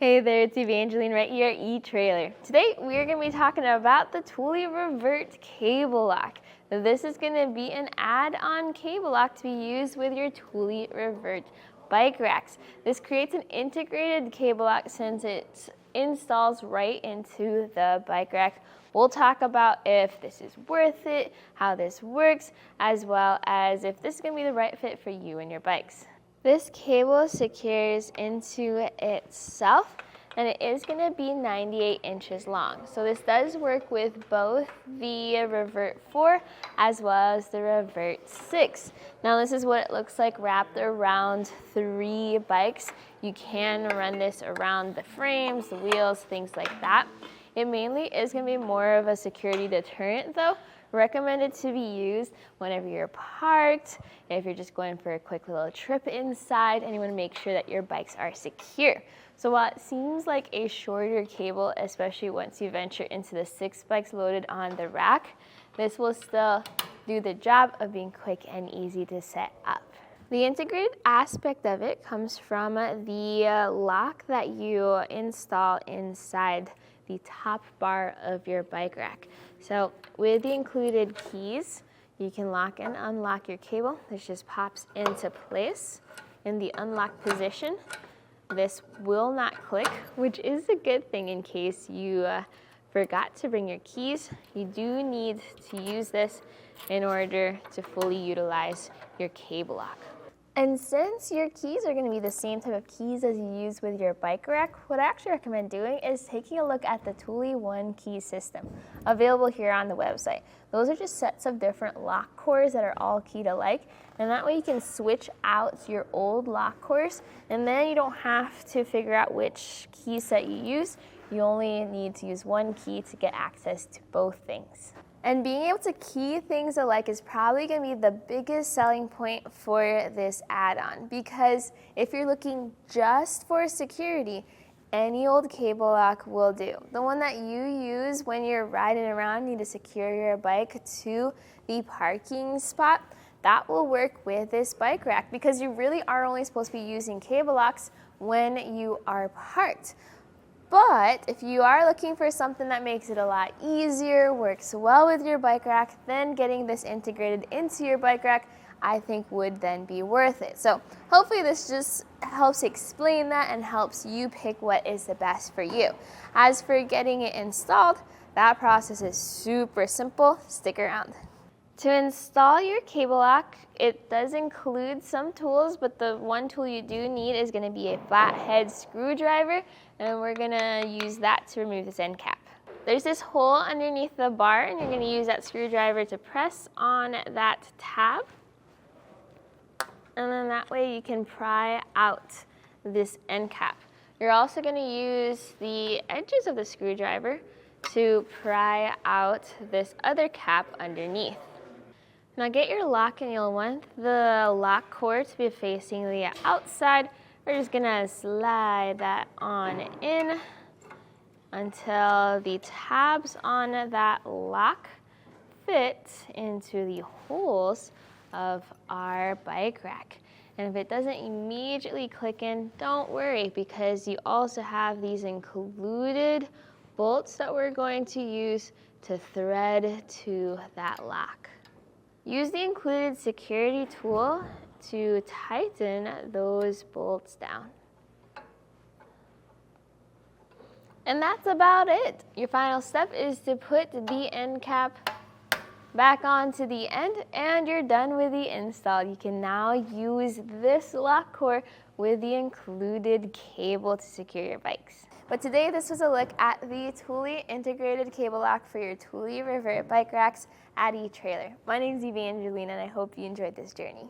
Hey there, it's Evangeline right here at eTrailer. Today we are going to be talking about the Thule ReVert cable lock. This is going to be an add-on cable lock to be used with your Thule ReVert bike racks. This creates an integrated cable lock since it installs right into the bike rack. We'll talk about if this is worth it, how this works, as well as if this is going to be the right fit for you and your bikes. This cable secures into itself, and it is going to be 98 inches long. So this does work with both the ReVert 4 as well as the ReVert 6. Now this is what it looks like wrapped around 3 bikes. You can run this around the frames, the wheels, things like that. It mainly is going to be more of a security deterrent though. Recommended to be used whenever you're parked, if you're just going for a quick little trip inside, and you want to make sure that your bikes are secure. So while it seems like a shorter cable, especially once you venture into the 6 bikes loaded on the rack, this will still do the job of being quick and easy to set up. The integrated aspect of it comes from the lock that you install inside the top bar of your bike rack. So with the included keys, you can lock and unlock your cable. This just pops into place in the unlock position. This will not click, which is a good thing in case you forgot to bring your keys. You do need to use this in order to fully utilize your cable lock. And since your keys are going to be the same type of keys as you use with your bike rack, what I actually recommend doing is taking a look at the Thule One Key system available here on the website. Those are just sets of different lock cores that are all keyed alike, and that way you can switch out your old lock cores, and then you don't have to figure out which key set you use. You only need to use one key to get access to both things. And being able to key things alike is probably going to be the biggest selling point for this add-on, because if you're looking just for security, any old cable lock will do. The one that you use when you're riding around, need to secure your bike to the parking spot, that will work with this bike rack, because you really are only supposed to be using cable locks when you are parked. But if you are looking for something that makes it a lot easier, works well with your bike rack, then getting this integrated into your bike rack, I think would then be worth it. So hopefully this just helps explain that and helps you pick what is the best for you. As for getting it installed, that process is super simple. Stick around. To install your cable lock, it does include some tools, but the one tool you do need is going to be a flathead screwdriver, and we're going to use that to remove this end cap. There's this hole underneath the bar, and you're going to use that screwdriver to press on that tab, and then that way you can pry out this end cap. You're also going to use the edges of the screwdriver to pry out this other cap underneath. Now get your lock, and you'll want the lock core to be facing the outside. We're just gonna slide that on in until the tabs on that lock fit into the holes of our bike rack. And if it doesn't immediately click in, don't worry, because you also have these included bolts that we're going to use to thread to that lock. Use the included security tool to tighten those bolts down. And that's about it. Your final step is to put the end cap back onto the end, and you're done with the install. You can now use this lock core with the included cable to secure your bikes. But today, this was a look at the Thule integrated cable lock for your Thule ReVert bike racks at eTrailer. My name is Evangeline, and I hope you enjoyed this journey.